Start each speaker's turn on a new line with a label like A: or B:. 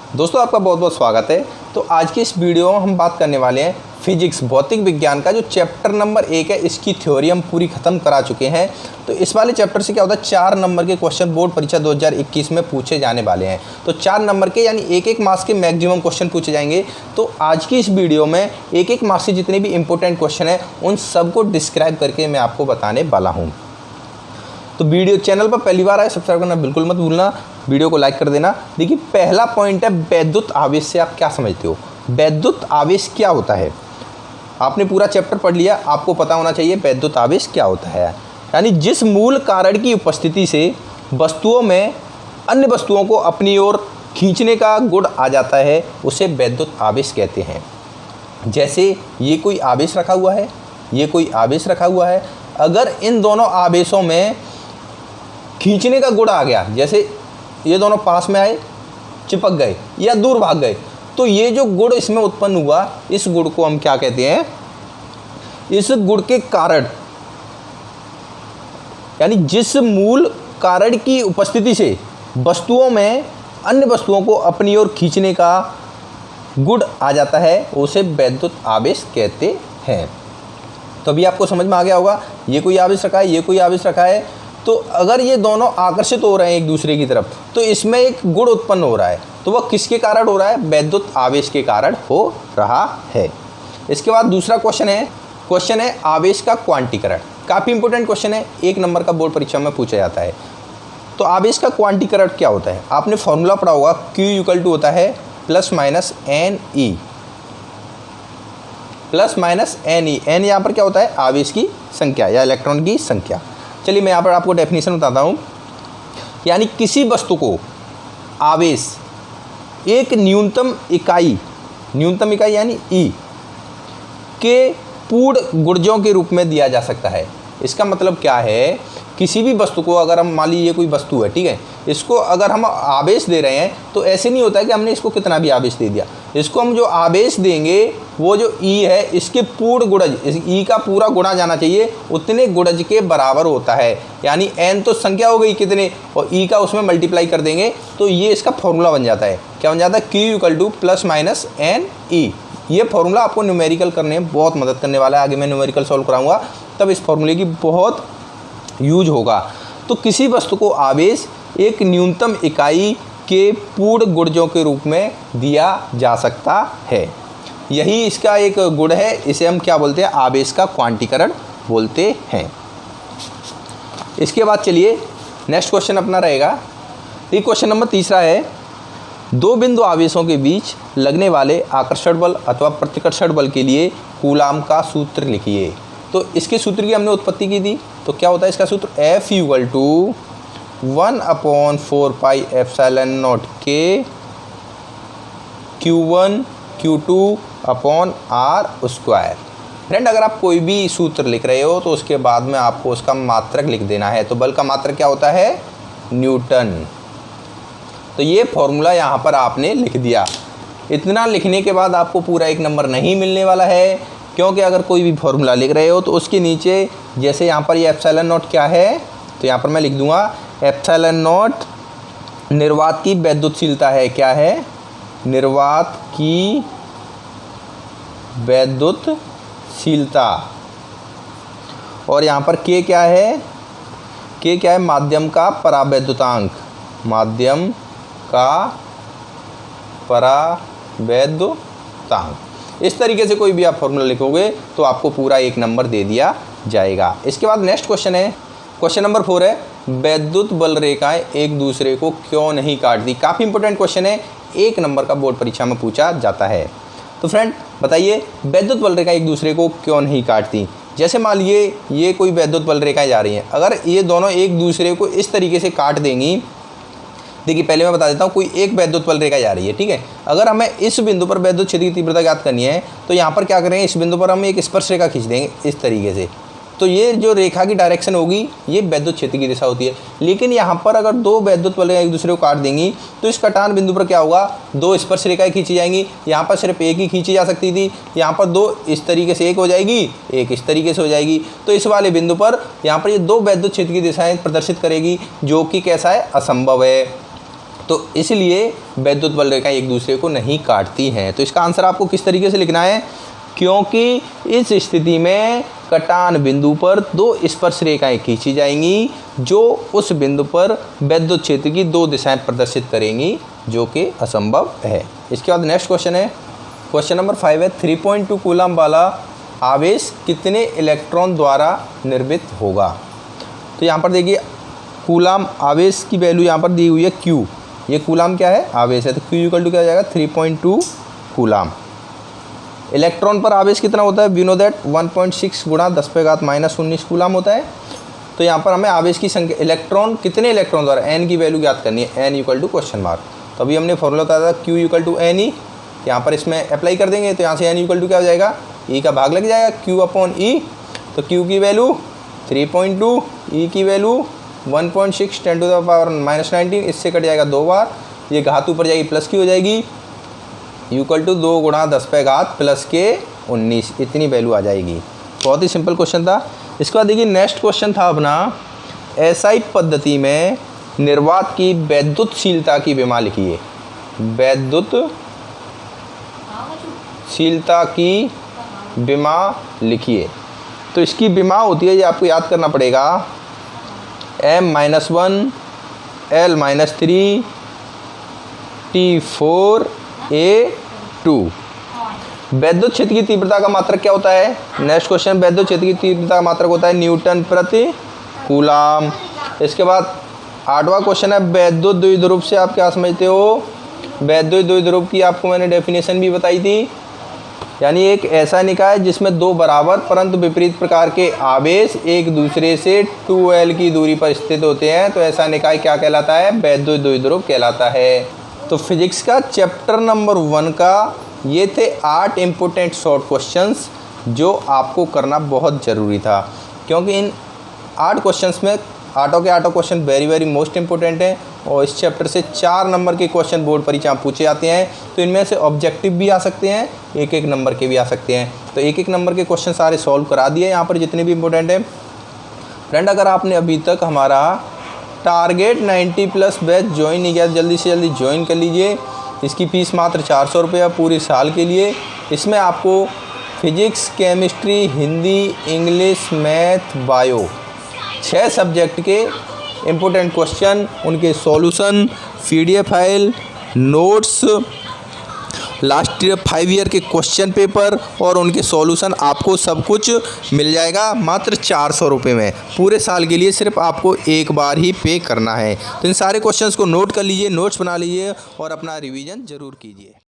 A: दोस्तों आपका बहुत बहुत स्वागत है। तो आज की इस वीडियो में हम बात करने वाले हैं फिजिक्स भौतिक विज्ञान का जो चैप्टर नंबर 1 है, इसकी थ्योरी हम पूरी ख़त्म करा चुके हैं। तो इस वाले चैप्टर से क्या होता है, 4 नंबर के क्वेश्चन बोर्ड परीक्षा 2021 में पूछे जाने वाले हैं। तो 4 नंबर के यानी एक मार्क्स के मैक्सिमम क्वेश्चन पूछे जाएंगे। तो आज की इस वीडियो में एक मार्क्स से जितने भी इंपॉर्टेंट क्वेश्चन हैं उन सबको डिस्क्राइब करके मैं आपको बताने वाला हूँ। तो वीडियो चैनल पर पहली बार आए सब्सक्राइब करना बिल्कुल मत भूलना, वीडियो को लाइक कर देना। देखिए पहला पॉइंट है वैद्युत आवेश से आप क्या समझते हो। वैद्युत आवेश क्या होता है, आपने पूरा चैप्टर पढ़ लिया, आपको पता होना चाहिए वैद्युत आवेश क्या होता है। यानी जिस मूल कारण की उपस्थिति से वस्तुओं में अन्य वस्तुओं को अपनी ओर खींचने का गुण आ जाता है उसे वैद्युत आवेश कहते हैं। जैसे ये कोई आवेश रखा हुआ है, ये कोई आवेश रखा हुआ है, अगर इन दोनों आवेशों में खींचने का गुण आ गया, जैसे ये दोनों पास में आए, चिपक गए या दूर भाग गए, तो ये जो गुण इसमें उत्पन्न हुआ, इस गुण को हम क्या कहते हैं, इस गुण के कारण यानी जिस मूल कारण की उपस्थिति से वस्तुओं में अन्य वस्तुओं को अपनी ओर खींचने का गुण आ जाता है उसे वैद्युत आवेश कहते हैं। तो अभी आपको समझ में आ गया होगा, ये कोई आवेश रखा है, ये कोई आवेश रखा है, तो अगर ये दोनों आकर्षित हो रहे हैं एक दूसरे की तरफ तो इसमें एक गुण उत्पन्न हो रहा है। तो वह किसके कारण हो रहा है, वैद्युत आवेश के कारण हो रहा है। इसके बाद दूसरा क्वेश्चन है आवेश का क्वांटीकरण। काफ़ी इंपॉर्टेंट क्वेश्चन है, 1 नंबर का बोर्ड परीक्षा में पूछा जाता है। तो आवेश का क्वांटीकरण क्या होता है, आपने फॉर्मूला पढ़ा होगा, Q = होता है +-NE, +-NE। N यहाँ पर क्या होता है, आवेश की संख्या या इलेक्ट्रॉन की संख्या। चलिए मैं यहाँ पर आपको डेफिनेशन बताता हूँ। यानी किसी वस्तु को आवेश एक न्यूनतम इकाई यानी E के पूर्ण गुणजों के रूप में दिया जा सकता है। इसका मतलब क्या है, किसी भी वस्तु को अगर हम मान लीजिए ये कोई वस्तु है, ठीक है, इसको अगर हम आवेश दे रहे हैं तो ऐसे नहीं होता है कि हमने इसको कितना भी आवेश दे दिया। इसको हम जो आवेश देंगे वो जो E है इसके पूर्ण गुणज, इस E का पूरा गुणा जाना चाहिए, उतने गुणज के बराबर होता है। यानी N तो संख्या हो गई कितने, और E का उसमें मल्टीप्लाई कर देंगे तो ये इसका फॉर्मूला बन जाता है। क्या बन जाता है, Q = +-NE। ये फॉर्मूला आपको न्यूमेरिकल करने में बहुत मदद करने वाला है। आगे मैं न्यूमेरिकल सॉल्व कराऊंगा तब इस फॉर्मूले की बहुत यूज होगा। तो किसी वस्तु को आवेश एक न्यूनतम इकाई के पूर्ण गुणजों के रूप में दिया जा सकता है। यही इसका एक गुण है, इसे हम क्या बोलते हैं, आवेश का क्वांटीकरण बोलते हैं। इसके बाद चलिए नेक्स्ट क्वेश्चन अपना रहेगा, ये क्वेश्चन नंबर 3 है। 2 बिंदु आवेशों के बीच लगने वाले आकर्षण बल अथवा प्रतिकर्षण बल के लिए कूलाम का सूत्र लिखिए। तो इसके सूत्र की हमने उत्पत्ति की थी, तो क्या होता है इसका सूत्र, F = 1/4πε0 K Q1 Q2/R²। Friend अगर आप कोई भी सूत्र लिख रहे हो तो उसके बाद में आपको उसका मात्रक लिख देना है। तो बल का मात्रक क्या होता है, न्यूटन। तो ये फॉर्मूला यहाँ पर आपने लिख दिया। इतना लिखने के बाद आपको पूरा 1 नंबर नहीं मिलने वाला है, क्योंकि अगर कोई भी फॉर्मूला लिख रहे हो तो उसके नीचे जैसे यहाँ पर ये ε0 क्या है, तो यहाँ पर मैं लिख दूँगा ε0 निर्वात की वैद्युतशीलता है। क्या है, निर्वात की वैद्युतशीलता। और यहाँ पर K क्या है, K क्या है, माध्यम का परावैद्युतांक, माध्यम का परावैद्युतांक। इस तरीके से कोई भी आप फॉर्मूला लिखोगे तो आपको पूरा 1 नंबर दे दिया जाएगा। इसके बाद नेक्स्ट क्वेश्चन है, क्वेश्चन नंबर 4 है, वैद्युत बल रेखाएं एक दूसरे को क्यों नहीं काटती। काफ़ी इंपॉर्टेंट क्वेश्चन है, 1 नंबर का बोर्ड परीक्षा में पूछा जाता है। तो फ्रेंड बताइए वैद्युत बल रेखाएं एक दूसरे को क्यों नहीं काटती। जैसे मान लीजिए ये कोई वैद्युत बल रेखाएं जा रही हैं, अगर ये दोनों एक दूसरे को इस तरीके से काट देंगी, देखिए पहले मैं बता देता हूँ, कोई एक वैद्युत बल रेखा जा रही है, ठीक है, अगर हमें इस बिंदु पर वैद्युत क्षेत्र की तीव्रता ज्ञात करनी है तो यहाँ पर क्या करेंगे, इस बिंदु पर हम एक स्पर्श रेखा खींच देंगे इस तरीके से। तो ये जो रेखा की डायरेक्शन होगी ये वैद्युत क्षेत्र की दिशा होती है। लेकिन यहाँ पर अगर 2 वैद्युत बल एक दूसरे को काट देंगी तो इस कटान बिंदु पर क्या होगा, 2 स्पर्श रेखाएं खींची जाएंगी। यहाँ पर सिर्फ एक ही खींची जा सकती थी, यहाँ पर 2 इस तरीके से एक हो जाएगी, एक इस तरीके से हो जाएगी। तो इस वाले बिंदु पर यहाँ पर ये 2 वैद्युत क्षेत्र की दिशाएं प्रदर्शित करेगी, जो कि कैसा है, असंभव है। तो इसलिए वैद्युत बल रेखाएं एक दूसरे को नहीं काटती हैं। तो इसका आंसर आपको किस तरीके से लिखना है, क्योंकि इस स्थिति में कटान बिंदु पर दो स्पर्श रेखाएं खींची जाएंगी जो उस बिंदु पर वैद्युत क्षेत्र की दो दिशाएं प्रदर्शित करेंगी, जो कि असंभव है। इसके बाद नेक्स्ट क्वेश्चन है, क्वेश्चन नंबर 5 है, 3.2 कूलम वाला आवेश कितने इलेक्ट्रॉन द्वारा निर्मित होगा। तो यहाँ पर देखिए कूलम आवेश की वैल्यू यहाँ पर दी हुई है Q, ये कूलम क्या है, आवेश है, तो Q इक्वल टू क्या हो जाएगा 3.2 कूलम। इलेक्ट्रॉन पर आवेश कितना होता है, वी नो दैट 1.6 गुणा 10⁻⁻19 कूलम होता है। तो यहाँ पर हमें आवेश की संख्या, इलेक्ट्रॉन कितने इलेक्ट्रॉन द्वारा, n की वैल्यू ज्ञात करनी है, n equal to question mark. तो अभी हमने फॉर्मूला बताया था Q equal to N E, यहाँ पर इसमें अप्लाई कर देंगे तो यहाँ से n इक्वल टू क्या हो जाएगा, E का भाग लग जाएगा Q अपॉन E। तो Q की वैल्यू 3.2, E की वैल्यू 1.6 10⁻⁻19, इससे कट जाएगा 2 बार, ये घात ऊपर जाएगी प्लस की हो जाएगी, इक्वल टू 2 गुणा 10⁻+19, इतनी वैल्यू आ जाएगी। बहुत ही सिंपल क्वेश्चन था। इसके बाद देखिए नेक्स्ट क्वेश्चन था अपना, एसआई पद्धति में निर्वात की वैद्युतशीलता की विमा लिखिए। वैद्युतशीलता की विमा लिखिए। तो इसकी विमा होती है, ये आपको याद करना पड़ेगा, m-1 L-3 T4A2। वैद्युत क्षेत्र की तीव्रता का मात्रक क्या होता है, नेक्स्ट क्वेश्चन, वैद्युत क्षेत्र की तीव्रता का मात्रक होता है न्यूटन प्रति कूलम। इसके बाद 8वां क्वेश्चन है, वैद्युत द्विध्रुव से आप क्या समझते हो। वैद्युत द्विध्रुव की आपको मैंने डेफिनेशन भी बताई थी, यानी एक ऐसा निकाय जिसमें दो बराबर परंतु विपरीत प्रकार के आवेश एक दूसरे से 2L की दूरी पर स्थित होते हैं, तो ऐसा निकाय क्या कहलाता है, वैद्युत द्विध्रुव कहलाता है। तो फिजिक्स का चैप्टर नंबर 1 का ये थे 8 इम्पोर्टेंट शॉर्ट क्वेश्चंस जो आपको करना बहुत ज़रूरी था, क्योंकि इन 8 क्वेश्चंस में 8 के 8 क्वेश्चन वेरी मोस्ट इंपॉर्टेंट हैं और इस चैप्टर से 4 नंबर के क्वेश्चन बोर्ड परीक्षा में पूछे जाते हैं। तो इनमें से ऑब्जेक्टिव भी आ सकते हैं, 1-1 नंबर के भी आ सकते हैं। तो 1-1 नंबर के क्वेश्चन सारे सॉल्व करा दिए यहाँ पर जितने भी इंपॉर्टेंट हैं। फ्रेंड, अगर आपने अभी तक हमारा टारगेट 90+ बैच ज्वाइन नहीं किया, जल्दी से जल्दी ज्वाइन कर लीजिए। इसकी फ़ीस मात्र 400 रुपये पूरे साल के लिए। इसमें आपको physics, chemistry, Hindi, English, math, bio 6 subject के इम्पोर्टेंट क्वेश्चन, उनके solution, PDF file, notes, last year 5 year के क्वेश्चन पेपर और उनके सॉल्यूशन, आपको सब कुछ मिल जाएगा मात्र 400 रुपये में। पूरे साल के लिए सिर्फ आपको एक बार ही पे करना है। तो इन सारे क्वेश्चंस को नोट कर लीजिए, नोट्स बना लीजिए और अपना रिवीजन ज़रूर कीजिए।